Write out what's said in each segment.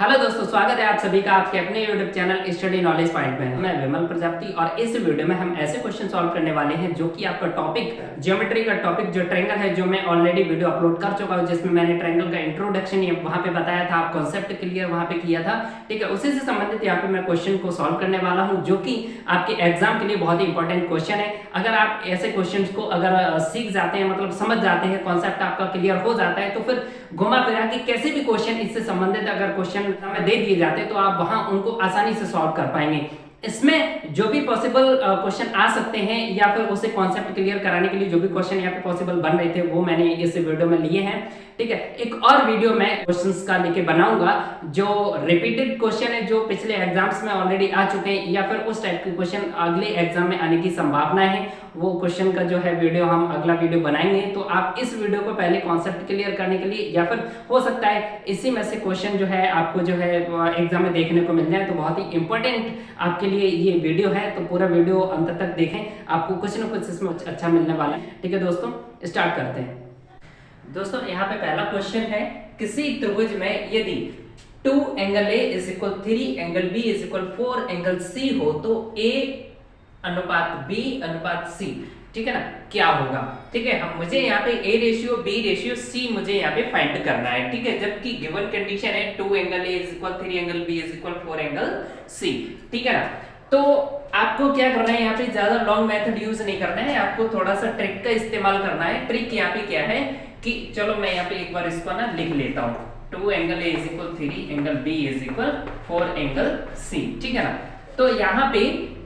Hello दोस्तों, स्वागत है आप सभी का आपके अपने YouTube channel study knowledge point में। मैं विमल प्रजापति और इस वीडियो में हम ऐसे क्वेश्चन सॉल्व करने वाले हैं जो कि आपका टॉपिक ज्योमेट्री का टॉपिक जो ट्रायंगल है, जो मैं ऑलरेडी वीडियो अपलोड कर चुका हूं, जिसमें मैंने ट्रायंगल का इंट्रोडक्शन वहां पे बताया था, आप कॉन्सेप्ट क्लियर वहां पे किया था। ठीक है, उसी से संबंधित यहाँ पे मैं क्वेश्चन को सॉल्व करने वाला हूँ, जो कि आपके एग्जाम के लिए बहुत ही इंपॉर्टेंट क्वेश्चन है। अगर आप ऐसे क्वेश्चन को अगर सीख जाते हैं, मतलब समझ जाते हैं, कॉन्सेप्ट आपका क्लियर हो जाता है, तो फिर घुमा फिरा के कैसे भी क्वेश्चन इससे संबंधित अगर क्वेश्चन में दे दिए जाते तो आप वहां उनको आसानी से सॉल्व कर पाएंगे। इसमें जो भी पॉसिबल क्वेश्चन आ सकते हैं या फिर उसे कॉन्सेप्ट क्लियर कराने के लिए जो भी क्वेश्चन यहाँ पे पॉसिबल बन रहे थे वो मैंने इस वीडियो में लिए हैं। ठीक है, एक और वीडियो मैं क्वेश्चंस का लेके बनाऊंगा जो रिपीटेड क्वेश्चन है, जो पिछले एग्जाम्स में ऑलरेडी आ चुके हैं या फिर उस टाइप के क्वेश्चन अगले एग्जाम में आने की संभावना है। वो क्वेश्चन का जो है वीडियो हम अगला वीडियो बनाएंगे, तो आप इस वीडियो को पहले कॉन्सेप्ट क्लियर करने के लिए या फिर हो सकता है इसी में से क्वेश्चन जो है आपको जो है एग्जाम में देखने को मिल जाए, तो बहुत ही इंपॉर्टेंट आपके लिए ये वीडियो है। तो पूरा वीडियो अंत तक देखें, आपको कुछ ना कुछ इसमें अच्छा मिलने वाला है। ठीक है दोस्तों, स्टार्ट करते हैं। दोस्तों यहाँ पे पहला क्वेश्चन है, किसी त्रिभुज में यदि 2 angle A is equal 3 angle B is equal 4 angle C हो तो A अनुपात B अनुपात C, ठीक है ना, क्या होगा। ठीक है, हम मुझे यहाँ पे A ratio B ratio C मुझे यहाँ पे फाइंड करना है। ठीक है, जबकि गिवन कंडीशन है 2 angle A is equal 3 angle B is equal 4 angle C। ठीक है ना, तो आपको क्या करना है, यहाँ पे ज्यादा लॉन्ग मेथड यूज नहीं करना है, आपको थोड़ा सा ट्रिक का इस्तेमाल करना है। ट्रिक यहाँ पे क्या है कि चलो मैं यहाँ पे एक बार इसको ना लिख लेता हूँ, 2 angle A is equal 3 angle B is equal 4 angle C। ठीक है ना, तो यहाँ पे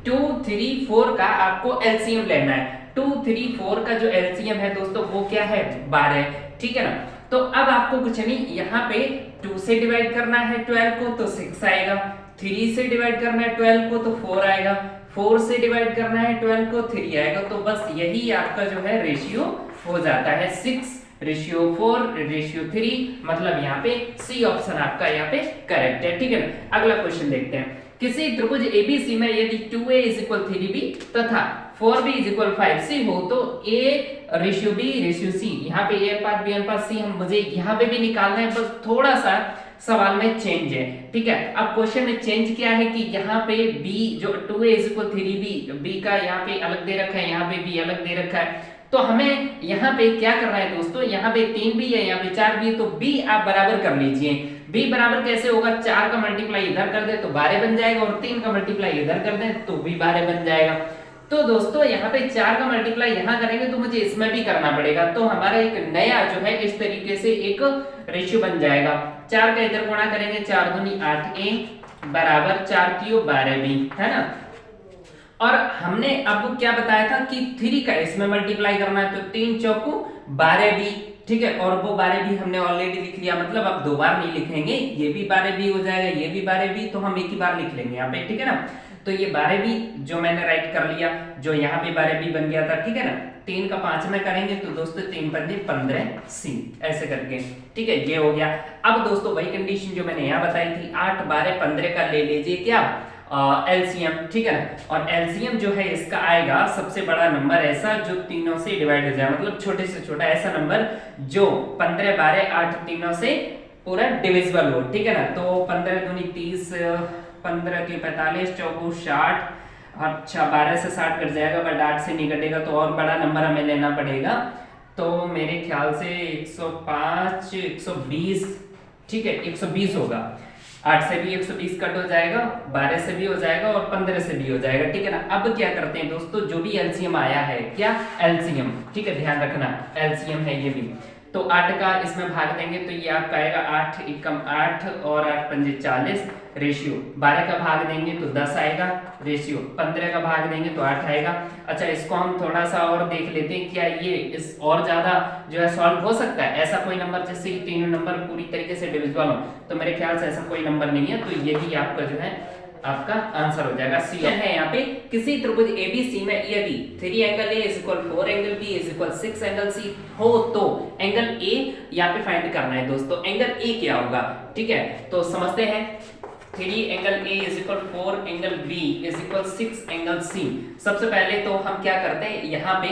2, 3, 4 का आपको एलसीएम लेना है। 2, 3, 4 का जो एलसीएम है दोस्तों वो क्या है, 12। ठीक है ना, तो अब आपको कुछ नहीं, यहाँ पे 2 से डिवाइड करना है 12 को तो 6 आएगा, 3 से डिवाइड करना है 12 को तो 4 आएगा, 4 से डिवाइड करना है 12 को 3 आएगा। तो बस यही आपका जो है रेशियो हो जाता है, 6 रेशियो 4 रेशियो 3, मतलब यहाँ पे सी ऑप्शन आपका यहाँ पे करेक्ट है। ठीक है ना, अगला क्वेश्चन देखते हैं। किसी त्रिभुज एबीसी में यदि 2a इज इक्वल 3b तथा 4b इज इक्वल 5c हो तो a ratio b ratio c, यहाँ पे a अनुपात b अनुपात c हम मुझे यहाँ पे भी निकालना है, बस थोड़ा सा सवाल में चेंज है। ठीक है, अब क्वेश्चन में चेंज क्या है कि यहाँ पे b जो 2a is equal 3b, b का यहाँ पे अलग दे रखा है, यहाँ पे b अलग दे रखा है, तो हमें यहाँ पे क्या करना है दोस्तों, यहाँ पे 3b है, यहाँ पे 4b है, तो b आप बराबर कर लीजिए। b बराबर कैसे होगा, 4 का मल्टीप्लाई इधर कर दे तो 12 बन जाएगा और 3 का मल्टीप्लाई इधर कर दे तो भी 12 बन जाएगा। तो दोस्तों यहाँ पे 4 का मल्टीप्लाई यहाँ करेंगे तो मुझे इसमें भी करना पड़ेगा, तो हमारा एक नया जो है इस तरीके से एक रेशियो बन जाएगा। 4 का इधर गुणा करेंगे, 4 दूनी 8a बराबर 4 3 12b, है ना। और हमने आपको क्या बताया था कि 3 का इसमें मल्टीप्लाई करना है, तो 3 चौको 12b। ठीक है, और वो 12b हमने ऑलरेडी लिख लिया, मतलब अब 2 बार नहीं लिखेंगे, ये भी 12b हो जाएगा, ये भी 12b, तो हम एक ही बार लिख लेंगे यहाँ पे। ठीक है ना, तो ये 12b जो मैंने राइट कर लिया, जो यहाँ पे 12b बन गया था। ठीक है ना, 3 का 5 में करेंगे तो दोस्तों 3 पंजे 15c, ऐसे करके। ठीक है, ये हो गया। अब दोस्तों वही कंडीशन जो मैंने यहाँ बताई थी, 8, 12, 15 का ले लीजिए क्या एलसीएम। ठीक है ना, और एलसीएम जो है इसका आएगा सबसे बड़ा नंबर ऐसा जो तीनों से डिवाइड हो जाए, मतलब छोटे से छोटा ऐसा नंबर जो 15, 12, 8 तीनों से पूरा डिविजिबल हो। ठीक है ना, तो 15 दूनी 30, 15 की 45, 4 60, अच्छा 12 से 60 कट जाएगा, बट 8 से नहीं कटेगा, तो और बड़ा नंबर हमें लेना पड़ेगा। तो मेरे ख्याल से 105, 120, ठीक है 120 होगा। 8 से भी 120 कट हो जाएगा, 12 से भी हो जाएगा और 15 से भी हो जाएगा। ठीक है ना, अब क्या करते हैं दोस्तों, जो भी एलसीएम आया है, क्या एलसीएम, ठीक है ध्यान रखना एलसीएम है ये भी, तो 8 का इसमें भाग देंगे तो ये आपका आएगा 8 एकम 8 और 8 पंजे 40 रेशियो, 12 का भाग देंगे तो 10 आएगा रेशियो, 15 का भाग देंगे तो 8 आएगा। अच्छा, इसको हम थोड़ा सा और देख लेते हैं, क्या ये इस और ज्यादा जो है सॉल्व हो सकता है, ऐसा कोई नंबर जिससे कि तीनों नंबर पूरी तरीके से डिविजिबल हो, तो मेरे ख्याल से ऐसा कोई नंबर नहीं है, तो यही आपका जो है आपका आंसर हो जाएगा। सी है यहाँ पे, किसी त्रिभुज एबीसी में यदि 3 angle A is equal 4 angle B is equal 6 angle C हो तो एंगल ए यहाँ पे फाइंड करना है दोस्तों। एंगल ए क्या होगा, ठीक है, तो समझते हैं। 3 angle A is equal 4 angle B is equal 6 angle C. सबसे पहले तो हम क्या करते हैं, यहाँ पे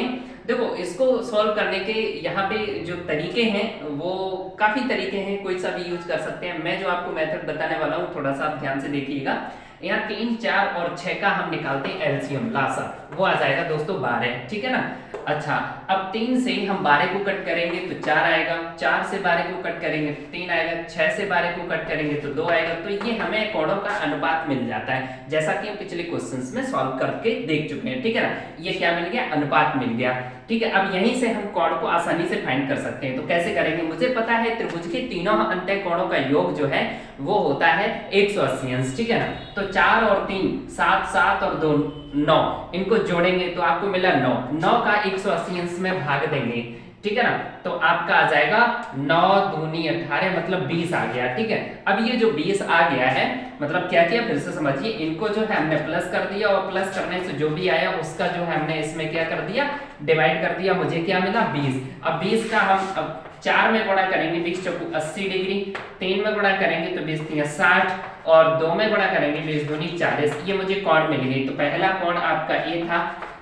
देखो इसको सॉल्व करने के यहाँ पे जो तरीके हैं वो काफी तरीके हैं, कोई सा भी यूज कर सकते हैं। मैं जो आपको मेथड बताने वाला हूँ थोड़ा सा आप ध्यान से देखिएगा। यहाँ 3, 4 और 6 का हम निकालते हैं एलसीएम लासा, वो आ जाएगा दोस्तों 12, ठीक है ना। अच्छा अब 3 से हम 12 को कट करेंगे तो 4 आएगा, 4 से 12 को कट करेंगे तो 3 आएगा, 6 से 12 को कट करेंगे तो 2 आएगा। तो ये हमें कोणों का अनुपात मिल जाता है, जैसा कि हम पिछले क्वेश्चंस में सॉल्व करके देख चुके हैं, ठीक है ना। ये क्या मिल गया, अनुपात मिल गया, ठीक है। अब यहीं से हम कोण को आसानी से फाइंड कर सकते हैं। तो कैसे करेंगे, मुझे पता है त्रिभुज के तीनों अंत्य कोणों का योग जो है वो होता है 180 अंश, ठीक है ना। तो 4 और 3 7, 7 और 2 9, इनको जोड़ेंगे तो आपको मिला 9, 9 का 180 अंश में भाग देंगे, ठीक है ना। तो आपका आ जाएगा 9 दूनी 18 मतलब 20 आ गया, ठीक है। अब ये जो 20 आ गया है मतलब क्या किया, फिर से समझिए, इनको जो है हमने प्लस कर दिया और प्लस करने से जो भी आया उसका जो है हमने इसमें क्या कर दिया, डिवाइड कर दिया। मुझे क्या मिला 20। अब 20 का हम अब 4 में गुणा करेंगे 20 चौकू 80 डिग्री, 3 में गुणा करेंगे तो 20 3 60 और 2 में गुणा करेंगे 20 दूनी 40। ये मुझे कोण मिल गई। तो पहला कोण आपका ए था,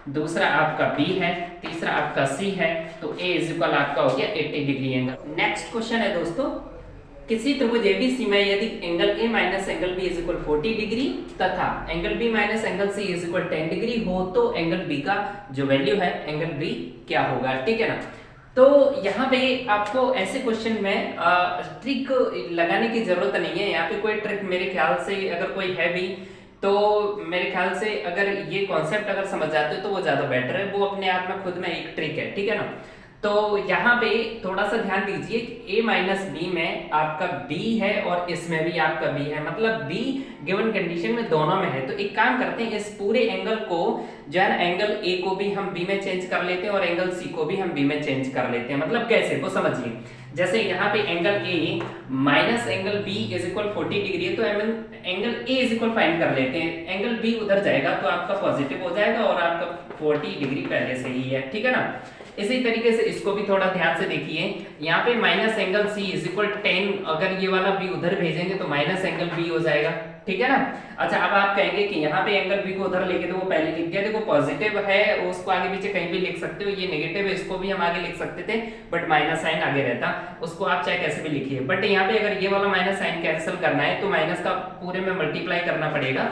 दूसरा आपका बी है, तीसरा आपका सी है। तो ए इज इक्वल आपका हो गया 80 डिग्री एंगल। नेक्स्ट क्वेश्चन है दोस्तों, किसी त्रिभुज एबीसी में यदि angle A minus angle B is equal 40 degree तथा angle B minus angle C is equal 10 degree हो तो एंगल बी का जो वैल्यू है एंगल बी क्या होगा, ठीक है ना। तो यहाँ पे आपको ऐसे क्वेश्चन में ट्रिक लगाने की जरूरत नहीं है। यहाँ पे कोई ट्रिक मेरे ख्याल से अगर कोई है भी तो मेरे ख्याल से अगर ये कॉन्सेप्ट अगर समझ जाते हो तो वो ज्यादा बेटर है, वो अपने आप में खुद में एक ट्रिक है, ठीक है ना। तो यहाँ पे थोड़ा सा ध्यान दीजिए, a माइनस बी में आपका b है और इसमें भी आपका b है, मतलब b गिवन कंडीशन में दोनों में है। तो एक काम करते हैं, इस पूरे एंगल को जो है ना, एंगल a को भी हम b में चेंज कर लेते हैं और एंगल c को भी हम b में चेंज कर लेते हैं। मतलब कैसे, वो समझिए। जैसे यहाँ पे angle a minus angle b is equal 40 degree है, तो angle a is equal find कर लेते हैं। एंगल b उधर जाएगा तो आपका पॉजिटिव हो जाएगा और आपका 40 डिग्री पहले से ही है, ठीक है ना। इसी तरीके से इसको भी थोड़ा ध्यान से देखिए, यहाँ पे minus angle C is equal 10, अगर ये वाला बी उधर भेजेंगे तो माइनस एंगल बी हो जाएगा, ठीक है ना। अच्छा अब आप कहेंगे कि यहाँ पे एंगल बी को उधर लेके तो वो पहले लिख दिया, देखो पॉजिटिव है उसको आगे पीछे कहीं भी लिख सकते हो, ये नेगेटिव है इसको भी हम आगे लिख सकते थे बट माइनस साइन आगे रहता, उसको आप चाहे कैसे भी लिखिए। बट यहाँ पे अगर ये वाला माइनस साइन कैंसिल करना है तो माइनस का पूरे में मल्टीप्लाई करना पड़ेगा,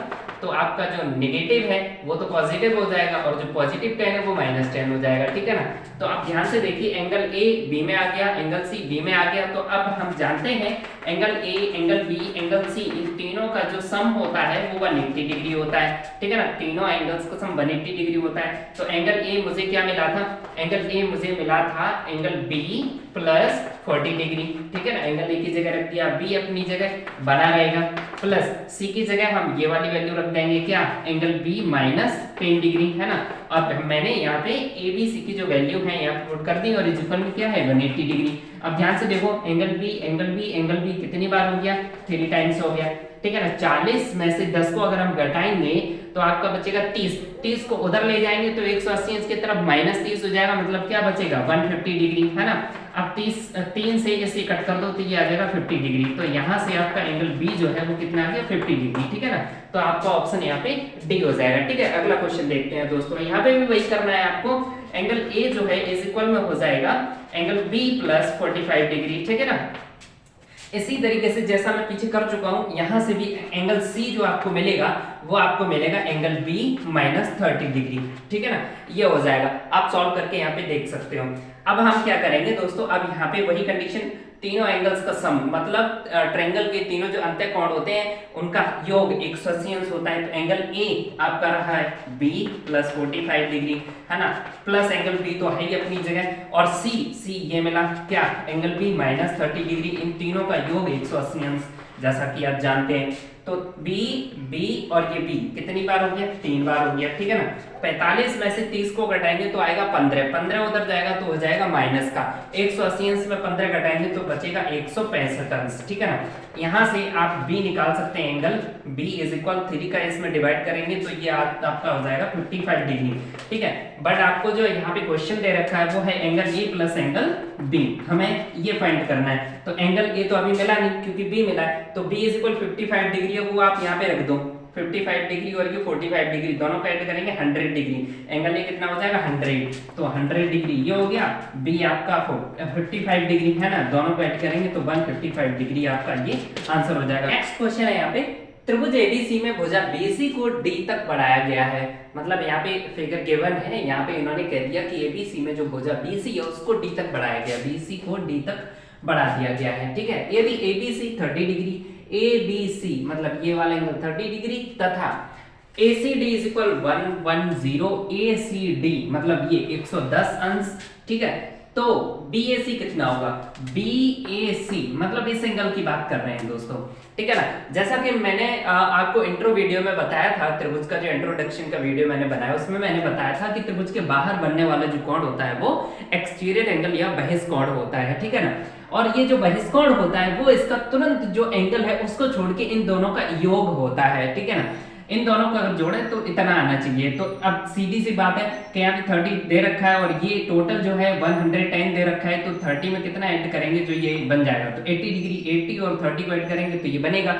तो आपका जो नेगेटिव है वो तो पॉजिटिव हो जाएगा और जो पॉजिटिव 10 है वो माइनस 10 हो जाएगा, ठीक है ना। तो आप ध्यान से देखिए, एंगल ए बी में आ गया, एंगल सी बी में आ गया। तो अब हम जानते हैं angle A, angle B, angle C, इन तीनों का जो सम होता है वो 180 डिग्री होता है, ठीक है ना। तीनों एंगल्स का सम 180 डिग्री होता है। तो एंगल ए मुझे क्या मिला था, एंगल ए मुझे मिला था एंगल बी प्लस 40 डिग्री, ठीक है ना। एंगल ए की जगह रख दिया, बी अपनी जगह बना रहेगा, प्लस सी की जगह हम ये वाली वैल्यू रख देंगे क्या, एंगल बी माइनस 10 डिग्री, है ना। अब मैंने यहाँ पे ए बी सी की जो वैल्यू है यहाँ पुट कर दी और इक्वल में क्या है 180 डिग्री। अब ध्यान से देखो, angle B angle B angle B कितनी बार हो गया, 3 टाइम्स हो गया, ठीक है ना। 40 में से 10 को अगर हम घटाएंगे तो आपका बचेगा 30, 30 को उधर ले जाएंगे तो 180 अंश की तरफ माइनस 30 हो जाएगा, मतलब क्या बचेगा 150 डिग्री, है ना। अब 3 से इसे कट कर दो तो ये आ जाएगा 50 डिग्री। तो यहाँ से आपका एंगल बी जो है वो कितना आ गया 50 डिग्री, ठीक है ना। तो आपका ऑप्शन यहाँ पे डी हो जाएगा, ठीक है। अगला क्वेश्चन देखते हैं दोस्तों, यहाँ पे भी वही करना है आपको। एंगल ए जो है इज इक्वल में हो जाएगा एंगल बी प्लस 45 डिग्री, ठीक है ना। इसी तरीके से जैसा मैं पीछे कर चुका हूं, यहां से भी एंगल सी जो आपको मिलेगा वो आपको मिलेगा एंगल बी माइनस 30 डिग्री, ठीक है ना। ये हो जाएगा, आप सॉल्व करके यहाँ पे देख सकते हो। अब हम क्या करेंगे दोस्तों, अब यहाँ पे वही कंडीशन, तीनों एंगल्स का सम, मतलब ट्रायंगल के तीनों जो अंत्य कोण होते हैं उनका योग 180 अंश होता है। तो एंगल ए आपका रहा है b प्लस 45 डिग्री, है ना, प्लस एंगल b तो है ही अपनी जगह, और c ये मिला क्या, एंगल b माइनस 30 डिग्री। इन तीनों का योग 180 अंश, जैसा कि आप जानते हैं। तो b b और ये b कितनी बार हो गया, 3 बार हो गया, ठीक है ना। 45 में से 30 को घटाएंगे तो आएगा 15, 15 उधर जाएगा तो हो जाएगा माइनस का, 180 अंश में 15 घटाएंगे तो बचेगा 165 अंश, ठीक है ना। यहाँ से आप b निकाल सकते हैं, एंगल b इज इक्वल 3 का इसमें डिवाइड करेंगे तो ये आपका हो जाएगा 55 डिग्री, ठीक है। बट आपको जो यहाँ पे क्वेश्चन दे रखा है वो है angle a plus angle b, हमें ये फाइंड करना है। तो एंगल a तो अभी मिला नहीं क्योंकि b मिला है, तो b इज इक्वल 55 डिग्री है वो आप यहाँ पे रख दो, 55 डिग्री और ये 45 डिग्री, दोनों को ऐड करेंगे 100 डिग्री, एंगल ये कितना हो जाएगा 100, तो 100 डिग्री ये हो गया। बी आपका 55 डिग्री है ना, दोनों को ऐड करेंगे तो 155 डिग्री आपका ये आंसर हो जाएगा। नेक्स्ट क्वेश्चन है यहाँ पे, त्रिभुज एबीसी में भुजा बीसी को डी तक बढ़ाया गया है। मतलब यहाँ पे फिगर गिवन है, यहाँ पे इन्होंने कह दिया कि एबीसी में जो भुजा बीसी है उसको डी तक बढ़ाया गया, बीसी को डी तक बढ़ा दिया गया है, ठीक है। यदि एबीसी 30 डिग्री, एबीसी मतलब ये वाला एंगल 30 डिग्री तथा ACD इज इक्वल 110 ACD मतलब ये 110 अंश, ठीक है। तो BAC कितना होगा, BAC मतलब इस एंगल की बात कर रहे हैं दोस्तों, ठीक है ना। जैसा कि मैंने आपको इंट्रो वीडियो में बताया था, त्रिभुज का जो इंट्रोडक्शन का वीडियो मैंने बनाया उसमें मैंने बताया था कि त्रिभुज के बाहर बनने वाला जो कोण होता है वो एक्सटीरियर एंगल या बहिष्कोण होता है, ठीक है ना। और ये जो बहिष्कोण होता है वो इसका तुरंत जो एंगल है उसको छोड़ के इन दोनों का योग होता है, ठीक है ना। इन दोनों को अगर जोड़े तो इतना आना चाहिए। तो अब सीधी सी बात है कि यहाँ पे 30 दे रखा है और ये टोटल जो है 110 दे रखा है, तो 30 में कितना ऐड करेंगे जो ये बन जाएगा, तो 80 डिग्री, 80 और 30 को ऐड करेंगे तो ये बनेगा,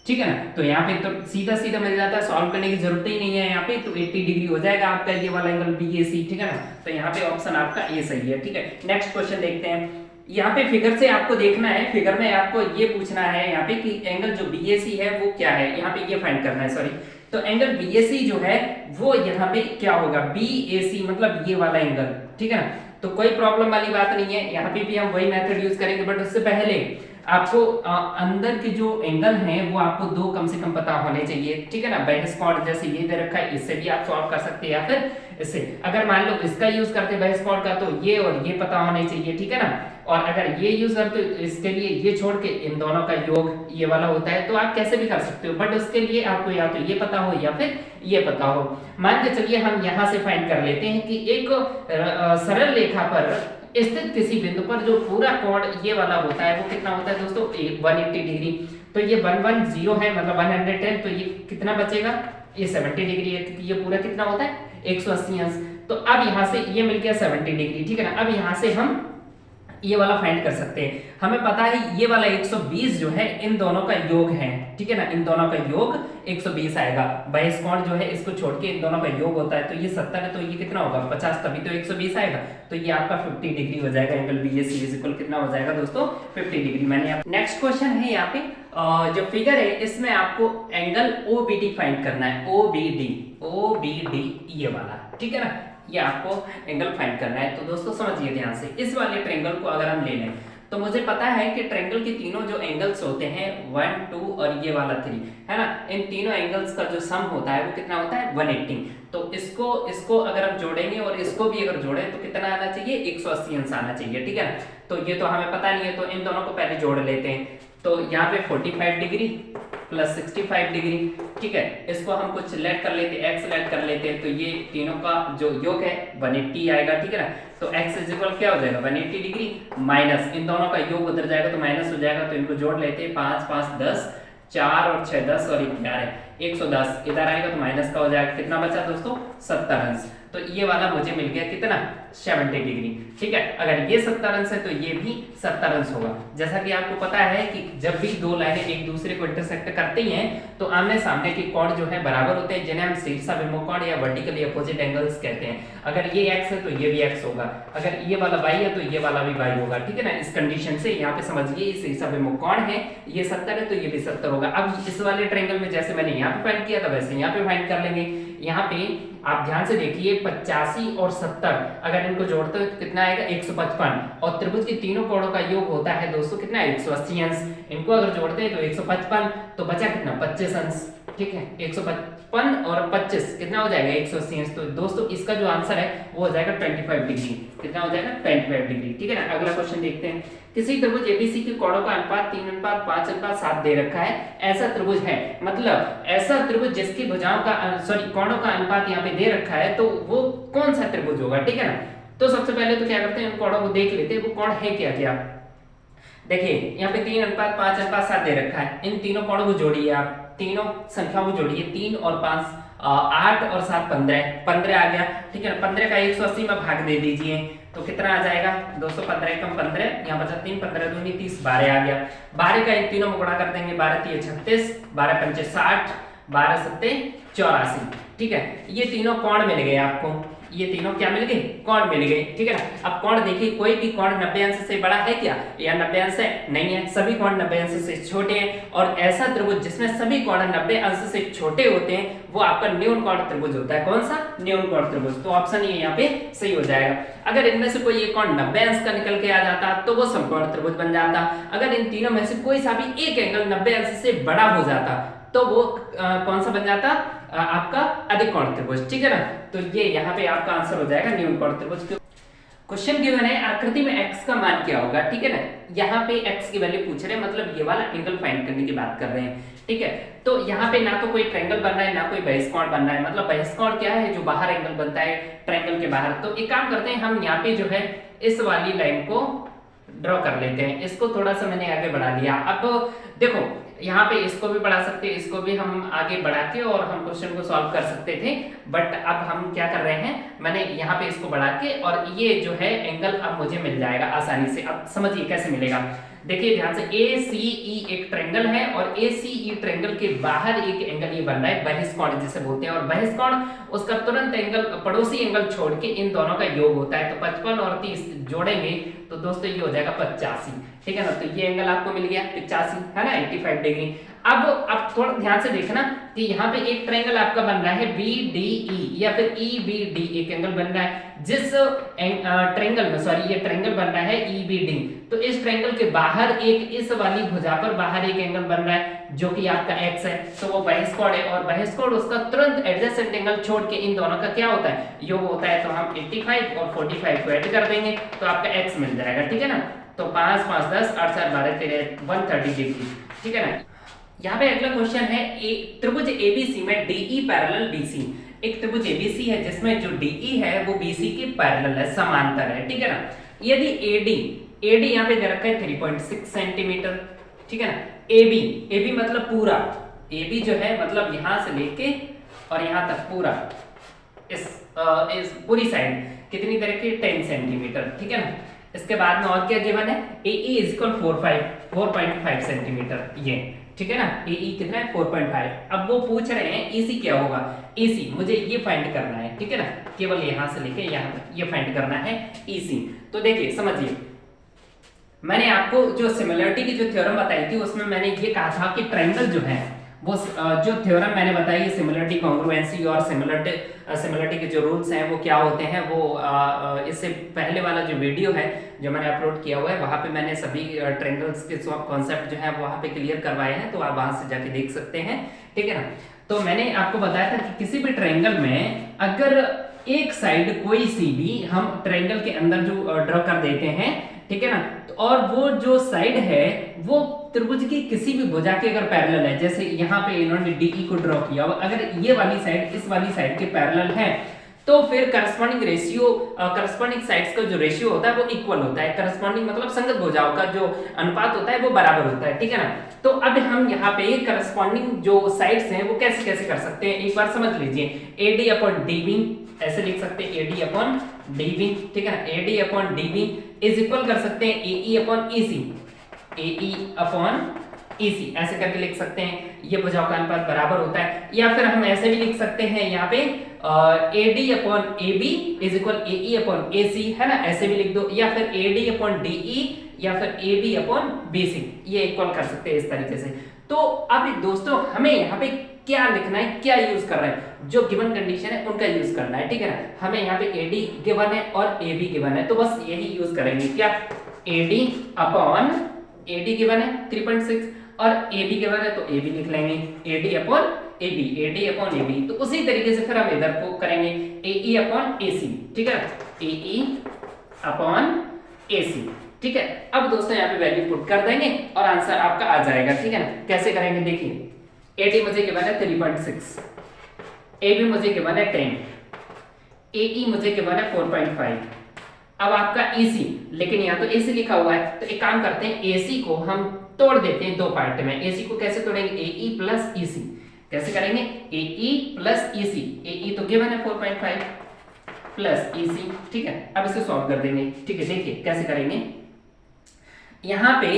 ठीक है ना। तो यहाँ पे तो सीधा सीधा मिल जाता है, सॉल्व करने की जरूरत ही नहीं है यहाँ पे, तो 80 डिग्री हो जाएगा आपका ये वाला एंगल BAC, ठीक है ना। तो यहाँ पे ऑप्शन आपका ए सही है, ठीक है। नेक्स्ट क्वेश्चन देखते हैं। यहाँ पे फिगर से आपको देखना है, फिगर में आपको ये पूछना है यहाँ पे कि एंगल जो BAC है वो क्या है, यहाँ पे ये फाइंड करना है, सॉरी। तो एंगल BAC जो है वो यहाँ पे क्या होगा, BAC मतलब ये वाला एंगल, ठीक है ना। तो कोई प्रॉब्लम वाली बात नहीं है, यहाँ पे भी हम वही मेथड यूज करेंगे, बट उससे पहले आपको अंदर के जो एंगल हैं वो आपको दो कम से कम पता होने चाहिए, ठीक है ना। बहिष्कोण जैसे ये दे रखा है, इससे भी आप सॉल्व कर सकते हैं, या फिर इससे अगर मान लो इसका यूज करते बहिष्कोण का तो ये और ये पता होने चाहिए, ठीक है ना। और अगर ये यूज करते तो इसके लिए ये छोड़ के इन दोनों का योग ये वाला होता है, तो आप कैसे भी कर सकते हो, बट उसके लिए आपको या तो ये पता हो या फिर ये पता हो। मान के चलिए हम यहाँ से फाइंड कर लेते हैं कि एक सरल रेखा पर स्थित किसी बिंदु पर जो पूरा कोण ये वाला होता है वो कितना होता है दोस्तों, 180 डिग्री। तो ये 110 है मतलब 110, तो ये कितना बचेगा, ये 70 डिग्री है, क्योंकि ये पूरा कितना होता है 180 अंश। तो अब यहाँ से ये मिल गया 70 डिग्री, ठीक है ना। अब यहाँ से हम ये वाला फाइंड कर सकते हैं, हमें पता है ये वाला 120 जो है इन दोनों का योग है, ठीक है ना। इन दोनों का योग 120 आएगा, बहिष्कोण जो है इसको छोड़ के इन दोनों का योग होता है, तो ये 70 है तो ये कितना होगा 50, तभी तो 120 आएगा, तो ये आपका 50 डिग्री हो जाएगा। एंगल BAC इज इक्वल कितना हो जाएगा दोस्तों 50 डिग्री। मैंने नेक्स्ट क्वेश्चन है यहाँ पे जो फिगर है इसमें आपको एंगल OBD फाइंड करना है, OBD ये वाला, ठीक है ना। ये आपको एंगल फाइंड करना है, तो दोस्तों समझिए ध्यान से, इस वाले ट्रायंगल को अगर हम ले लें तो मुझे पता है कि ट्रायंगल के तीनों जो एंगल्स होते हैं 1, 2 और ये वाला 3 है ना, इन तीनों एंगल्स का जो सम होता है वो कितना होता है 180। तो इसको अगर हम जोड़ेंगे और इसको भी अगर जोड़ें तो कितना आना चाहिए 180 अंश आना चाहिए, ठीक है। तो ये तो हमें पता नहीं है, तो इन दोनों को पहले जोड़ लेते हैं। तो यहाँ पे 45 डिग्री प्लस 65 डिग्री, ठीक है। इसको हम कुछ लेट कर लेते हैं, x लेट कर लेते हैं, तो ये तीनों का जो योग है 180 आएगा, ठीक है ना। तो x इज इक्वल क्या हो जाएगा 180 डिग्री माइनस इन दोनों का योग उधर जाएगा तो माइनस हो जाएगा, तो इनको जोड़ लेते हैं, 5 5 10, 4 और 6 10 और 11 110, इधर आएगा तो माइनस का हो जाएगा, कितना बचा दोस्तों 70 अंश। तो ये वाला मुझे मिल गया कितना 70 डिग्री, ठीक है। अगर ये 70 अंश है तो ये भी 70 अंश होगा। जैसा कि आपको पता है कि जब भी दो लाइनें एक दूसरे को इंटरसेक्ट करती हैं तो आमने सामने के कोण जो है बराबर होते हैं, जिन्हें हम शीर्षाभिमुख कोण या वर्टिकली अपोजिट एंगल्स कहते हैं। अगर ये x है तो ये भी x होगा, अगर ये वाला y है तो ये वाला भी y होगा, ठीक है ना। इस कंडीशन से यहाँ पे समझिए ये शीर्षाभिमुख कोण है, ये 70 है तो ये भी 70 होगा। अब इस वाले ट्रायंगल में जैसे मैंने यहाँ पे फाइंड किया था वैसे यहाँ पे फाइंड कर लेंगे। यहाँ पे आप ध्यान से देखिए 85 और 70 अगर इनको जोड़ते हो तो कितना आएगा 155, और त्रिभुज के तीनों कोणों का योग होता है दोस्तों कितना 180 अंश। इनको अगर जोड़ते हैं तो 155, तो बचा कितना 25 अंश, ठीक है। 155 और 25 कितना हो जाएगा 180 अंश। तो दोस्तों इसका जो आंसर है वो हो जाएगा 25 डिग्री, कितना हो जाएगा 25 डिग्री, ठीक है ना। अगला क्वेश्चन देखते हैं। किसी त्रिभुज एबीसी के कोणों का अनुपात 3:5:7 दे रखा है, ऐसा त्रिभुज है, मतलब ऐसा त्रिभुज जिसकी भुजाओं का कोणों का अनुपात यहाँ पे दे रखा है, तो वो कौन सा त्रिभुज होगा, ठीक है ना। तो सबसे पहले तो क्या करते हैं, इन कोणों को देख लेते हैं वो कोण है क्या क्या। देखिए यहाँ पे 3:5:7 दे रखा है, इन तीनों कोणों को जोड़िए, आप तीनों संख्याओं को जोड़िए, 3 और 5 8 और 7 15 आ गया, ठीक है। 15 का 180 में भाग दे दीजिए तो कितना आ जाएगा दोस्तों 15 कम 15, यहाँ बचा 3, 15 दूनी 30, 12 आ गया। 12 का इन तीनों में गुणा कर देंगे, 12 3 36, 12 5 60, 12 सत्ते 84, ठीक है। ये तीनों कोण मिल गए आपको, ये तीनों क्या मिल गए, कोण मिल गए, ठीक है ना। अब कोण देखिए, कोई भी कोण 90 अंश से बड़ा है क्या, या 90 अंश से नहीं है, सभी कोण 90 अंश से छोटे हैं। और ऐसा त्रिभुज जिसमें सभी कोण 90 अंश से छोटे होते हैं वो आपका न्यून कोण त्रिभुज होता है। कौन सा, न्यून कोण त्रिभुज। तो ऑप्शन ये यहाँ पे सही हो जाएगा। अगर इनमें से कोई एक कोण 90 अंश का निकल के आ जाता तो वो समकोण त्रिभुज बन जाता। अगर इन तीनों में से कोई सा भी एक एंगल 90 अंश से बड़ा हो जाता तो वो कौन सा बन जाता, आपका अधिक कोण त्रिभुज, ठीक है ना। तो ये यहाँ पे आपका आंसर हो जाएगा न्यून कोण त्रिभुज। क्वेश्चन गिवन है आकृति में x का मान क्या होगा, ठीक है ना। यहाँ पे x की वैल्यू पूछ रहे हैं, मतलब ये वाला एंगल फाइंड करने की बात कर रहे हैं, ठीक है। तो यहाँ पे ना तो कोई ट्रायंगल बन रहा है ना कोई बहिष्कोण बन रहा है। मतलब बहिष्कोण क्या है, जो बाहर एंगल बनता है ट्रायंगल के बाहर। तो एक काम करते हैं, हम यहाँ पे जो है इस वाली लाइन को ड्रॉ कर लेते हैं। इसको थोड़ा सा मैंने आगे बढ़ा लिया। अब देखो यहाँ पे इसको भी बढ़ा सकते हैं, इसको भी हम आगे बढ़ा के और हम क्वेश्चन को सॉल्व कर सकते थे, बट अब हम क्या कर रहे हैं, मैंने यहाँ पे इसको बढ़ा के और ये जो है एंगल अब मुझे मिल जाएगा आसानी से। अब समझिए कैसे मिलेगा, देखिए ध्यान से, ACE एक ट्रायंगल है और ACE ट्रायंगल के बाहर एक एंगल ये बन रहा है बहिष्कोण जिसे बोलते हैं। और बहिष्कोण उसका तुरंत एंगल, पड़ोसी एंगल छोड़ के इन दोनों का योग होता है। तो 55 और 30 जोड़ेंगे तो दोस्तों ये हो जाएगा 85, ठीक है ना। तो ये एंगल आपको मिल गया 85, है ना, 85 डिग्री। अब थोड़ा ध्यान से देखना कि यहाँ पे एक ट्रायंगल आपका बन रहा है BDE या फिर EBD, एक एंगल बन रहा है जिस ट्रायंगल में, सॉरी ये ट्रायंगल बन रहा है EBD। तो इस ट्रायंगल के बाहर एक, इस वाली भुजा पर बाहर एक एंगल बन रहा है जो कि आपका x है, तो वो बहिष्कोण है। और बहिष्कोण उसका तुरंत एडजेसेंट एंगल छोड़ के इन दोनों का क्या होता है, योग होता है। तो हम 85 और 45 को ऐड कर देंगे तो आपका x मिल जाएगा, ठीक है ना। तो 5 5 10 8 4 12 13 130 डिग्री, ठीक है ना। यहाँ पे अगला क्वेश्चन है, त्रिभुज ABC में DE पैरेलल BC। एक त्रिभुज ABC है जिसमें जो DE है वो BC के पैरेलल है, समांतर है, ठीक है ना। यदि AD यहाँ पे दे रखा है 3.6 सेंटीमीटर, ठीक है ना। AB मतलब पूरा, AB जो है मतलब यहाँ से लेके और यहाँ तक पूरा, इस पूरी साइड कितनी तरह की 10 सेंटीमीटर, ठीक है ना। इसके बाद में और क्या गिवन है, AE इज इक्वल 4.5 सेंटीमीटर, ये ठीक है ना। AE कितना है 4.5। अब वो पूछ रहे हैं EC क्या होगा, EC मुझे ये फाइंड करना है, ठीक है ना। केवल यहाँ से लेके यहाँ तक ये फाइंड करना है EC। तो देखिए समझिए, मैंने आपको जो सिमिलरिटी की जो थ्योरम बताई थी उसमें मैंने ये कहा था कि ट्रायंगल जो है वो जो थ्योरम मैंने बताई है सिमिलरिटी, कॉन्ग्रुएंसी और सिमिलरिटी के जो रूल्स हैं वो क्या होते हैं, वो इससे पहले वाला जो वीडियो है जो मैंने अपलोड किया हुआ है वहाँ पे मैंने सभी ट्रायंगल्स के कॉन्सेप्ट जो है वहाँ पे क्लियर करवाए हैं, तो आप वहाँ से जाके देख सकते हैं, ठीक है ना। तो मैंने आपको बताया था कि किसी भी ट्रायंगल में अगर एक साइड कोई सी भी हम ट्रायंगल के अंदर जो ड्रॉ कर देते हैं, ठीक है ना, तो और वो जो साइड है वो त्रिभुज की किसी भी भुजा के अगर पैरेलल है, जैसे यहाँ पे इन्होंने DE को ड्रॉ किया, अगर ये वाली साइड इस वाली साइड के पैरेलल है तो फिर करस्पॉन्डिंग रेशियो, करस्पॉन्डिंग साइड्स का जो रेशियो होता है वो इक्वल होता है। करस्पॉन्डिंग मतलब संगत भुजाओं का जो अनुपात होता है वो बराबर होता है, ठीक है ना। तो अब हम यहाँ पे करस्पॉन्डिंग जो साइड्स हैं वो कैसे कैसे कर सकते हैं, एक बार समझ लीजिए। AD/DB ऐसे लिख सकते हैं, AD/DB, ठीक है ना। AD/DB इज इक्वल कर सकते हैं AE/EC, AE/EC ऐसे करके लिख सकते हैं, ये भुजाओं का अनुपात बराबर होता है। या फिर हम ऐसे भी लिख सकते हैं यहाँ पे AD/AB इज इक्वल AE/AC, है ना, ऐसे भी लिख दो। या फिर AD/DE या फिर AB/BC, ये इक्वल कर सकते हैं इस तरीके से। तो अब दोस्तों हमें यहाँ पे क्या लिखना है, क्या यूज कर रहे हैं, जो गिवन कंडीशन है उनका यूज करना है, ठीक है ना। हमें यहाँ पे AD गिवन है और AB गिवन है, तो बस यही यूज करेंगे, क्या AD गिवन है 3.6 और AB गिवन है तो AB लिख लेंगे, AD/AB, तो उसी तरीके से फिर हम इधर को करेंगे AE/AC, ठीक है, AE/AC, ठीक है। अब दोस्तों यहाँ पे वैल्यू पुट कर देंगे और आंसर आपका आ जाएगा, ठीक है ना। कैसे करेंगे देखिए, AD मुझे गिवन है 3.6, AB मुझे गिवन है 10, AE मुझे गिवन है 4.5। अब आपका EC, लेकिन यहाँ तो AC लिखा हुआ है, तो एक काम करते हैं AC को हम तोड़ देते हैं दो पार्ट में। AC को कैसे तोड़ेंगे, AE प्लस EC, कैसे करेंगे, AE प्लस EC, AE तो गिवन है 4.5 प्लस EC, ठीक है। अब इसे सॉल्व कर देंगे, ठीक है। देखिए कैसे करेंगे, यहाँ पे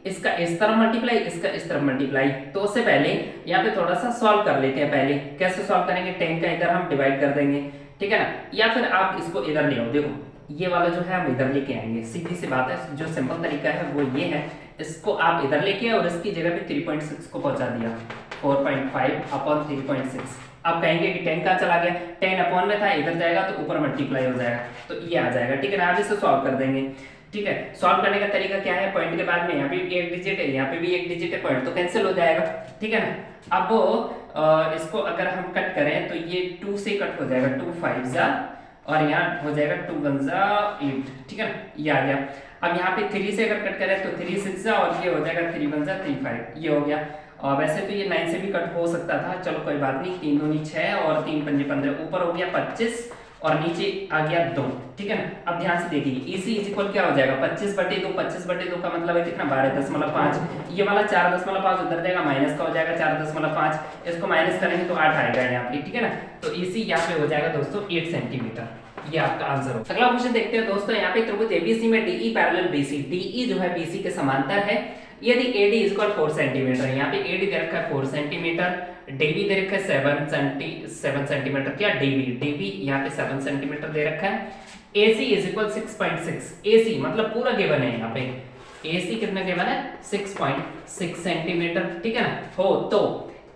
इसका इस तरफ मल्टीप्लाई, इसका इस तरफ मल्टीप्लाई। तो उससे पहले यहाँ पे थोड़ा सा सॉल्व कर लेते हैं। पहले कैसे सॉल्व करेंगे, 10 का इधर हम डिवाइड कर देंगे, ठीक है ना, या फिर आप इसको इधर ले आओ। देखो ये वाला जो है हम इधर लेके आएंगे, सीधी सी बात है। जो सिंपल तरीका है वो ये है, इसको आप इधर लेके आए और इसकी जगह पे 3.6 को पहुंचा दिया, 4.5 अपॉन 3.6। आप कहेंगे कि 10 कहाँ चला गया, 10 अपॉन में था, इधर जाएगा तो ऊपर मल्टीप्लाई हो जाएगा, तो ये आ जाएगा, ठीक है ना। आप इसे सॉल्व कर देंगे, ठीक है। सॉल्व करने का तरीका क्या है, पॉइंट के बाद में यहाँ पे एक डिजिट है, यहाँ पे भी एक डिजिट है, पॉइंट तो कैंसिल हो जाएगा, ठीक है ना। अब इसको अगर हम कट करें तो ये 2 से कट हो जाएगा, 2 5 जा, और यहाँ हो जाएगा 2 1 जा 8, ठीक है ना, ये आ गया। अब यहाँ पे 3 से अगर कट करें तो 3 6 जा, और ये हो जाएगा 3 1 जा 3 5, ये हो गया। और वैसे तो ये 9 से भी कट हो सकता था, चलो कोई बात नहीं। 3 दूनी 6 और 3 पंजे 15, ऊपर हो गया 25 और नीचे आ गया 2, ठीक है ना। अब ध्यान से देखिए, इसी इज इक्वल क्या हो जाएगा, 25/2, 25/2 का मतलब है कितना, 12.5। ये वाला 4.5 उधर जाएगा, माइनस का हो जाएगा 4.5, इसको माइनस करेंगे तो 8 आएगा यहाँ पे, ठीक है ना। तो इसी यहाँ पे हो जाएगा दोस्तों 8 सेंटीमीटर, ये आपका आंसर हो। अगला क्वेश्चन देखते हैं दोस्तों। यहाँ पे त्रिभुज एबीसी में DE पैरेलल BC, DE जो है BC के समांतर है, यदि AD इज इक्वल 4 सेंटीमीटर। यहाँ पे AD दे रखा है 4 सेंटीमीटर, DB दे रखा है 7 सेंटीमीटर, क्या DB यहाँ पे 7 सेंटीमीटर दे रखा है। AC इज इक्वल 6.6, AC मतलब पूरा गिवन है यहाँ पे, AC कितना गिवन है, 6.6 सेंटीमीटर, ठीक है ना। हो तो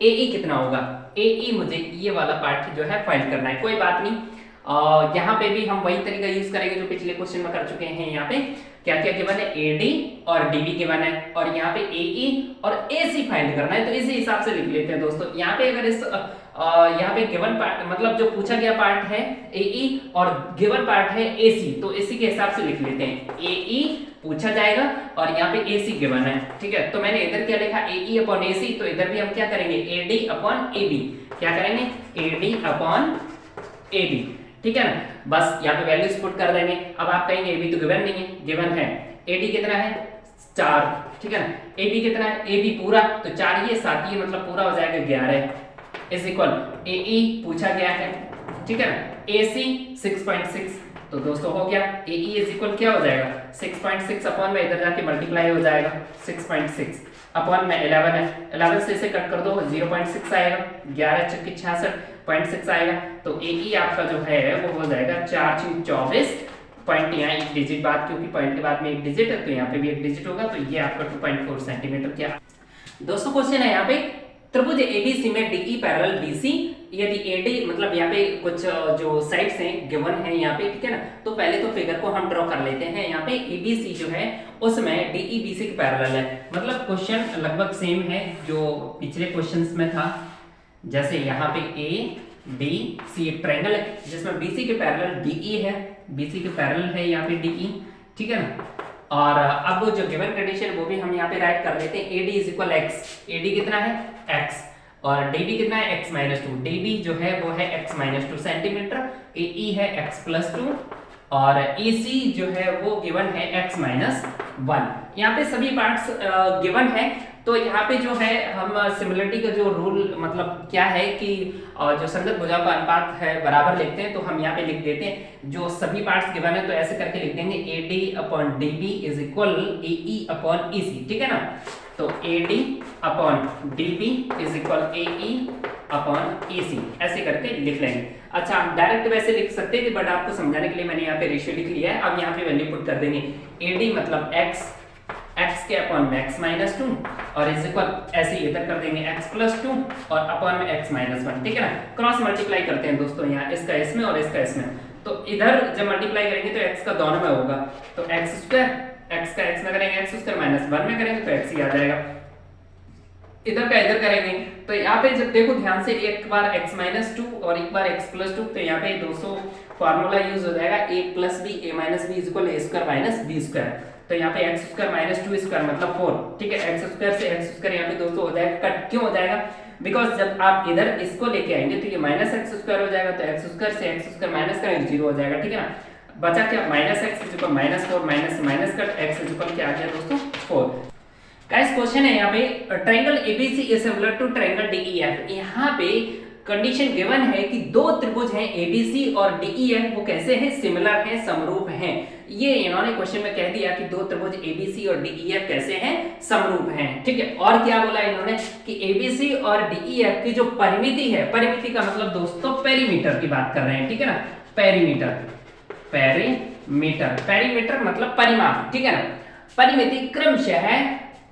AE कितना होगा, AE मुझे ये वाला पार्ट जो है फाइंड करना है। कोई बात नहीं, यहाँ पे भी हम वही तरीका यूज करेंगे जो पिछले क्वेश्चन में कर चुके हैं। यहाँ पे क्या क्या गिवन है, AD और DB गिवन है, और यहाँ पे AE और AC फाइंड करना है। तो इसी हिसाब से लिख लेते हैं दोस्तों। यहाँ पे अगर इस यहाँ पे गिवन पार्ट मतलब जो पूछा गया पार्ट है AE और गिवन पार्ट है AC, तो इसी के हिसाब से लिख लेते हैं। AE पूछा जाएगा और यहाँ पे AC गिवन है, ठीक है। तो मैंने इधर क्या लिखा, AE अपॉन AC, तो इधर भी हम क्या करेंगे, AD अपॉन AB, क्या करेंगे, AD अपॉन AB, ठीक है ना। बस यहाँ पे वैल्यूज पुट कर देंगे। अब आप कहेंगे AB तो गिवन नहीं है, गिवन है। AD कितना है, 4, ठीक है ना। AB कितना है, AB पूरा, तो 4 ये 7 ये मतलब पूरा हो जाएगा 11 इज इक्वल AE पूछा गया है, ठीक है ना। AC 6.6, तो दोस्तों हो गया AE इज इक्वल क्या हो जाएगा, 6.6 अपॉन में इधर जाके मल्टीप्लाई हो जाएगा, 6.6 अपॉन में 11 है, 11 से इसे कट कर दो 0.6 आएगा, 11 चौके 66.6 आएगा। तो AE आपका जो है वो हो जाएगा 4 × 24 पॉइंट, यहाँ एक डिजिट बाद, क्योंकि पॉइंट के बाद में एक डिजिट है तो यहाँ पे भी एक डिजिट होगा, तो ये आपका 2.4 सेंटीमीटर क्या दोस्तों। क्वेश्चन है यहाँ पे, त्रिभुज ABC में DE पैरेलल BC, यदि AD मतलब यहाँ पे कुछ जो साइड्स हैं गिवन है यहाँ पे, ठीक है ना। तो पहले तो फिगर को हम ड्रॉ कर लेते हैं। यहाँ पे ABC जो है उसमें DE BC के पैरेलल है, मतलब क्वेश्चन लगभग सेम है जो पिछले क्वेश्चंस में था। जैसे यहाँ पे ABC एक ट्रायंगल है जिसमें BC के पैरेलल DE है, BC के पैरेलल है यहाँ पे DE, ठीक है ना। और अब वो जो गिवन कंडीशन वो भी हम यहाँ पे राइट कर लेते हैं। AD is equal x, AD कितना है x, और DB कितना है x माइनस 2, DB जो है वो है x माइनस 2 सेंटीमीटर, AE है x प्लस 2, और AC जो है वो गिवन है x माइनस 1। यहाँ पे सभी पार्ट्स गिवन है, तो यहाँ पे जो है हम सिमिलरिटी का जो रूल मतलब क्या है कि जो संगत भुजाओं का अनुपात है बराबर लिखते हैं, तो हम यहाँ पे लिख देते हैं जो सभी पार्ट्स गिवन है, तो ऐसे करके लिख देंगे AD upon DB is equal AE upon EC, ठीक है ना। तो AD upon DB is equal AE upon EC, ऐसे करके लिख लेंगे। अच्छा हम डायरेक्ट वैसे लिख सकते थे, बट आपको समझाने के लिए मैंने यहाँ पे रेशियो लिख लिया है। अब यहाँ पे वैल्यू पुट कर देंगे, AD मतलब x के अपॉन में x माइनस 2, और इज इक्वल ऐसे इधर कर देंगे x प्लस 2 और अपॉन में x माइनस 1, ठीक है ना। क्रॉस मल्टीप्लाई करते हैं दोस्तों, यहाँ इसका इसमें और इसका इसमें, तो इधर जब मल्टीप्लाई करेंगे तो x का दोनों में होगा, तो x स्क्वायर, x का x में करेंगे x स्क्वायर माइनस 1 में करेंगे तो x ही आ जाएगा। इधर का इधर करेंगे तो यहाँ पे जब देखो ध्यान से, एक बार x माइनस 2 और एक बार x प्लस 2, तो यहाँ पे दोस्तों फार्मूला यूज हो जाएगा a plus B, a minus B is equal a square minus B square. तो यहाँ पे x स्क्वायर माइनस 2 स्क्वायर मतलब 4, ठीक है। x स्क्वायर से x स्क्वायर यहाँ पे दोस्तों हो जाएगा कट, क्यों हो जाएगा, बिकॉज जब आप इधर इसको लेके आएंगे तो ये माइनस x स्क्वायर हो जाएगा, तो x स्क्वायर से x स्क्वायर माइनस करेंगे 0 हो जाएगा, ठीक है ना। बचा क्या, minus x is equal minus 4, minus minus cut x is equal क्या आ गया दोस्तों 4। गाइस क्वेश्चन है यहाँ पे, triangle ABC is similar to triangle DEF। यहाँ पे कंडीशन गिवन है कि दो त्रिभुज हैं एबीसी और डीईएफ, वो कैसे हैं, सिमिलर हैं, समरूप हैं। ये इन्होंने क्वेश्चन में कह दिया कि दो त्रिभुज एबीसी और डीईएफ कैसे हैं, समरूप हैं। ठीक है, और क्या बोला इन्होंने कि एबीसी और डीईएफ की जो परिमिति है, परिमिति का मतलब दोस्तों पेरीमीटर की बात कर रहे हैं। ठीक है ना, पेरीमीटर, पेरीमीटर, पेरीमीटर मतलब परिमाप। ठीक है ना, परिमिति क्रमशः है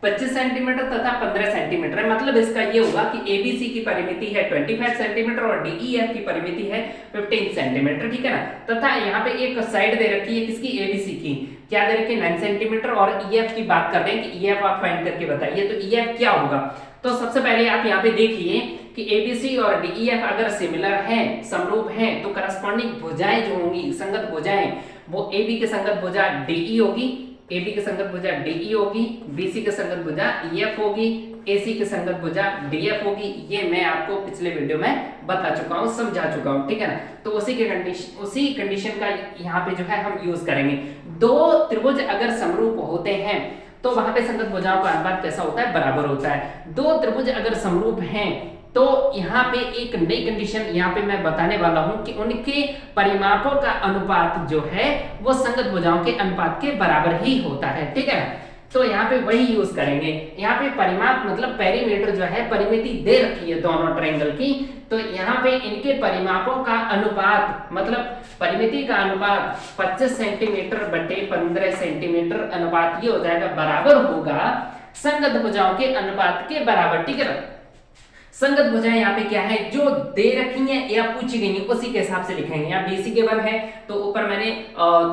25 सेंटीमीटर तथा 15 सेंटीमीटर है। मतलब इसका ये होगा कि एबीसी की परिमिति है 25 सेंटीमीटर और डीईएफ की परिमिति है 15 सेंटीमीटर। ठीक है ना, तथा यहाँ पे एक साइड दे रखी है किसकी, एबीसी की, क्या दे रखी है 9 सेंटीमीटर, और ईएफ की बात कर रहे हैं कि ईएफ आप फाइंड करके बताइए। तो ईएफ क्या होगा, तो सबसे पहले आप यहाँ पे देखिए कि एबीसी और डीईएफ अगर सिमिलर हैं, समरूप हैं, तो करस्पॉन्डिंग भुजाएं जो होंगी, संगत भुजाएं, वो एबी की संगत भुजा डीई होगी, एबी की संगत भुजा डीई होगी, बीसी की संगत भुजा ईएफ होगी, एसी की संगत भुजा डीएफ होगी। ये मैं आपको पिछले वीडियो में बता चुका हूँ, समझा चुका हूँ। ठीक है ना, तो उसी कंडीशन का यहाँ पे जो है हम यूज करेंगे। दो त्रिभुज अगर समरूप होते हैं तो वहां पे संगत भुजाओं का अनुपात कैसा होता है, बराबर होता है। दो त्रिभुज अगर समरूप हैं तो यहाँ पे एक नई कंडीशन यहाँ पे मैं बताने वाला हूं कि उनके परिमापों का अनुपात जो है वो संगत भुजाओं के अनुपात के बराबर ही होता है। ठीक है, तो यहाँ पे वही यूज करेंगे। यहाँ पे परिमाप मतलब पेरीमीटर जो है, परिमिति दे रखी है दोनों ट्रायंगल की, तो यहाँ पे इनके परिमापों का अनुपात मतलब परिमिति का अनुपात 25 सेंटीमीटर बटे 15 सेंटीमीटर अनुपात ये हो जाएगा, बराबर होगा संगत भुजाओं के अनुपात के बराबर। ठीक है ना, संगत भुजाएं यहाँ पे क्या है, जो दे रखी हैं या पूछी गई हैं उसी के हिसाब से लिखेंगे। यहाँ बीसी के वन है तो ऊपर मैंने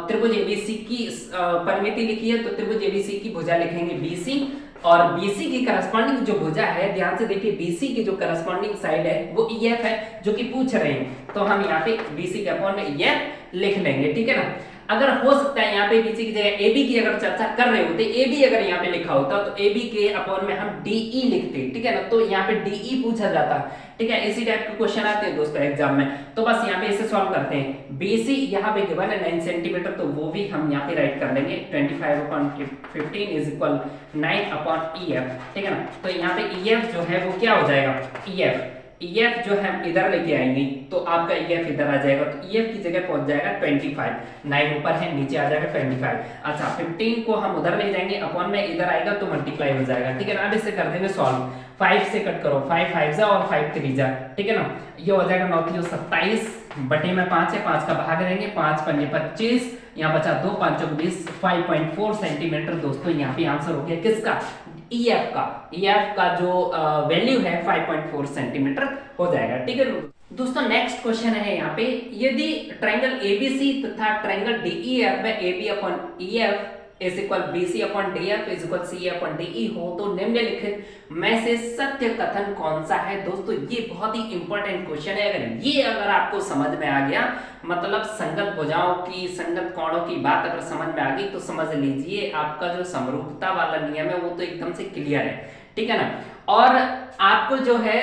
त्रिभुज एबीसी की परिमिति लिखी है, तो त्रिभुज एबीसी की भुजा लिखेंगे बीसी, और बीसी की करस्पॉन्डिंग जो भुजा है, ध्यान से देखिए, बीसी की जो करस्पॉन्डिंग साइड है वो ईएफ है, जो कि पूछ रहे हैं, तो हम यहाँ पे बीसी के अपॉन में ईएफ लिख लेंगे। ठीक है ना, अगर हो सकता है यहाँ पे बीसी की जगह एबी की अगर चर्चा कर रहे होते, एबी अगर यहाँ पे लिखा होता तो एबी के अपॉन में हम डीई लिखते। ठीक है ना, तो यहाँ पे डीई पूछा जाता। ठीक है, इसी टाइप के क्वेश्चन आते हैं दोस्तों एग्जाम में, तो बस यहाँ पे इसे सॉल्व करते हैं। बीसी यहाँ पे गिवन है 9 सेंटीमीटर, तो वो भी हम यहाँ पे राइट कर लेंगे, 25/15 इज इक्वल 9/EF। ठीक है ना, तो यहाँ पे EF जो है वो क्या हो जाएगा, EF जो है इधर लेके आएंगे तो आपका EF इधर आ जाएगा, तो EF की जगह पहुंच जाएगा 25, 9 ऊपर है, नीचे आ जाएगा 25। अच्छा, 15 को हम उधर ले जाएंगे, अपॉन में इधर आएगा तो मल्टीप्लाई हो जाएगा। ठीक है ना, अब इसे कर देंगे सॉल्व, 5 से कट करो, 5 5 जा और 5 3 जा। ठीक है ना, ये हो जाएगा 9 3 27 बटे में 5 है, 5 का भाग रहेंगे, 5 5 25, यहाँ बचा 2 5 चौक 20, 5.4 सेंटीमीटर दोस्तों यहाँ पे आंसर हो गया किसका, EF का जो वैल्यू है 5.4 सेंटीमीटर हो जाएगा। ठीक है दोस्तों, नेक्स्ट क्वेश्चन है यहाँ पे, यदि ट्रायंगल ABC तथा ट्रायंगल DEF में AB upon EF is equal BC upon DF is equal CA upon DE हो तो निम्नलिखित में से सत्य कथन कौन सा है। दोस्तों ये बहुत ही इंपॉर्टेंट क्वेश्चन है, अगर आपको समझ में आ गया, मतलब संगत भुजाओं की, संगत कोणों की बात अगर समझ में आ गई तो समझ लीजिए आपका जो समरूपता वाला नियम है वो तो एकदम से क्लियर है। ठीक है ना, और आपको जो है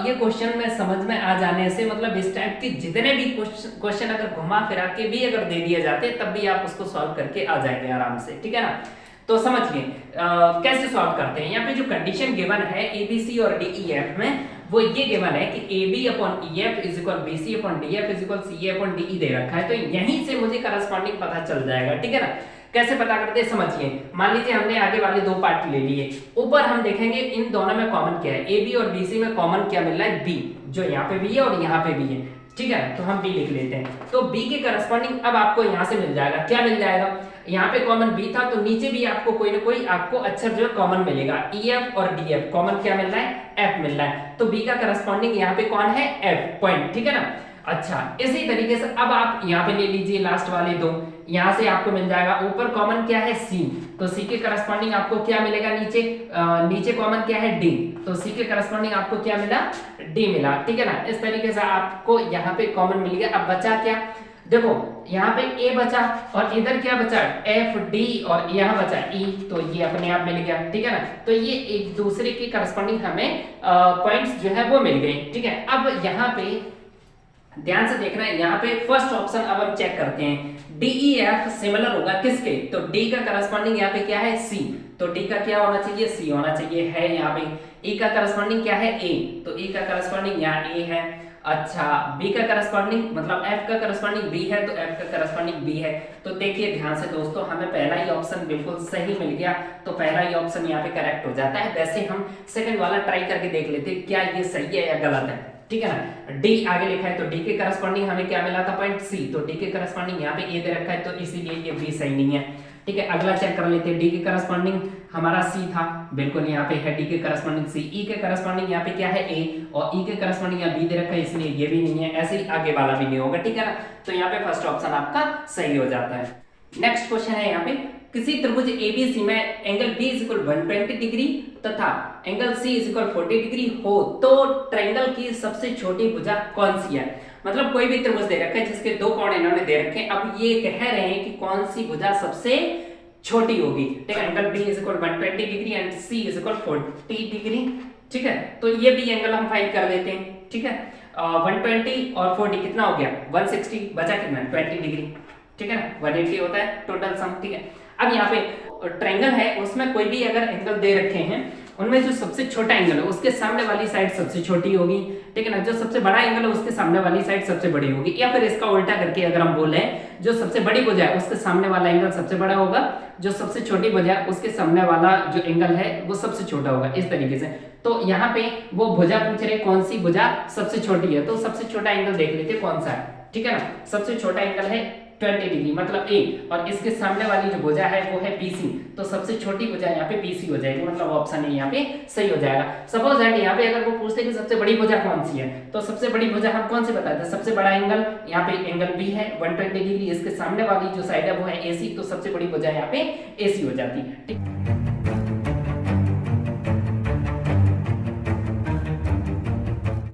ये क्वेश्चन में समझ में आ जाने से, मतलब इस टाइप के जितने भी क्वेश्चन अगर घुमा फिरा के भी अगर दे दिए जाते तब भी आप उसको सॉल्व करके आ जाएंगे आराम से। ठीक है ना, तो समझिए कैसे सॉल्व करते हैं। यहाँ पे जो कंडीशन गिवन है एबीसी और डीईएफ में, वो ये गिवन है कि AB upon EF is equal BC upon DF is equal CA upon DE दे रखा है, तो यहीं से मुझे करस्पॉन्डिंग पता चल जाएगा। ठीक है ना, कैसे पता करते हैं समझिए। मान लीजिए हमने आगे वाले दो पार्ट ले लिए, ऊपर हम देखेंगे इन दोनों में कॉमन क्या है, AB और BC में कॉमन क्या मिल रहा है, B, जो यहाँ पे भी है और यहाँ पे भी है। ठीक है, तो हम B लिख लेते हैं, तो B के करस्पॉन्डिंग अब आपको यहाँ से मिल जाएगा, क्या मिल जाएगा, यहाँ पे कॉमन B था तो नीचे भी आपको कोई ना कोई आपको अक्षर जो है कॉमन मिलेगा, EF और DF कॉमन क्या मिल रहा है, F मिल रहा है, तो B का करस्पॉन्डिंग यहाँ पे कौन है, F पॉइंट। ठीक है ना, अच्छा इसी तरीके से अब आप यहाँ पे ले लीजिए लास्ट वाले दो, यहाँ से आपको मिल जाएगा, ऊपर कॉमन क्या है C, तो C के करस्पॉन्डिंग आपको क्या मिलेगा, नीचे कॉमन क्या है D, तो C के करस्पॉन्डिंग आपको क्या मिला, D मिला। ठीक है ना, इस तरीके से आपको यहाँ पे कॉमन मिल गया। अब बचा क्या, देखो यहाँ पे A बचा और इधर क्या बचा, F D और यहाँ बचा E, तो ये अपने आप मिल गया। ठीक है ना, तो ये एक दूसरे के करस्पॉन्डिंग हमें पॉइंट्स जो है वो मिल गए। ठीक है, अब यहाँ पे ध्यान से देखना है, यहाँ पे फर्स्ट ऑप्शन अब हम चेक करते हैं, DEF सिमिलर होगा किसके, तो D का करस्पॉन्डिंग यहाँ पे क्या है C, तो डी का क्या होना चाहिए, सी होना चाहिए, है यहाँ पे। ई का करस्पॉन्डिंग क्या है, ए, तो ई का करस्पॉन्डिंग यहाँ ए है। अच्छा, बी का करस्पॉन्डिंग मतलब एफ का करस्पॉन्डिंग बी है, तो एफ का करस्पॉन्डिंग बी है। तो देखिए ध्यान से दोस्तों, हमें पहला ही ऑप्शन बिल्कुल सही मिल गया, तो पहला ही ऑप्शन यहाँ पे करेक्ट हो जाता है। वैसे हम सेकंड वाला ट्राई करके देख लेते हैं क्या ये सही है या गलत है, ठीक है ना। डी आगे लिखा है, तो डी के करस्पॉन्डिंग हमें क्या मिला था, पॉइंट सी, तो डी के करस्पॉन्डिंग यहाँ पे ए दे रखा है, तो इसीलिए ये बी सही नहीं है, ठीक है। अगला चेक कर लेते हैं, डी के करस्पॉन्डिंग हमारा सी था, बिल्कुल यहाँ पे है डी के करस्पॉन्डिंग सी। ई के करस्पॉन्डिंग यहाँ पे क्या है, ए, और ई के करस्पॉन्डिंग यहाँ बी दे रखा है, इसलिए ये भी नहीं है, ऐसे ही आगे वाला भी नहीं होगा, ठीक है ना। तो यहाँ पे फर्स्ट ऑप्शन आपका सही हो जाता है। नेक्स्ट क्वेश्चन है यहाँ पे, किसी त्रिभुज एबीसी में angle B is equal 120 degree तथा angle C is equal 40 degree हो तो ट्रायंगल की सबसे छोटी भुजा कौन सी है। मतलब कोई भी त्रिभुज दे रखा है जिसके दो कोण इन्होंने दे रखे हैं, अब ये कह रहे हैं कि कौन सी भुजा सबसे छोटी होगी, ठीक है। Angle B is equal 120 degree and C is equal 40 degree, ठीक है। तो ये भी एंगल हम फाइंड कर लेते हैं, ठीक है। 120 और 40 कितना हो गया, 160, बचा कितना, 20 डिग्री, ठीक है ना। 180 होता है टोटल सम, ठीक है। अब यहाँ पे ट्रायंगल है, उसमें कोई भी अगर एंगल दे रखे हैं, उनमें जो सबसे छोटा एंगल है उसके सामने वाली साइड सबसे छोटी होगी, ठीक है ना। जो सबसे बड़ा एंगल है उसके सामने वाली साइड सबसे बड़ी होगी, या फिर इसका उल्टा करके अगर हम बोले जो सबसे बड़ी भुजा है उसके सामने वाला एंगल सबसे बड़ा होगा, जो सबसे छोटी भुजा है उसके सामने वाला जो एंगल है वो सबसे छोटा होगा, इस तरीके से। तो यहाँ पे वो भुजा पूछ रहे कौन सी भुजा सबसे छोटी है, तो सबसे छोटा एंगल देख लेते कौन सा है, ठीक है ना। सबसे छोटा एंगल है 20 डिग्री मतलब ए, और इसके सामने वाली जो भुजा है वो है BC, तो सबसे छोटी भुजा यहाँ पे BC हो जाएगी, मतलब ऑप्शन ए यहाँ पे सही हो जाएगा। सपोज दैट यहाँ पे अगर वो पूछते कि सबसे बड़ी भुजा कौन सी है, तो सबसे बड़ी भुजा हम कौन सी बताते हैं, सबसे बड़ा एंगल यहाँ पे एंगल बी है 120 डिग्री, इसके सामने वाली जो साइड है वो है AC, तो सबसे बड़ी भुजा यहाँ पे AC हो जाती है, ठीक।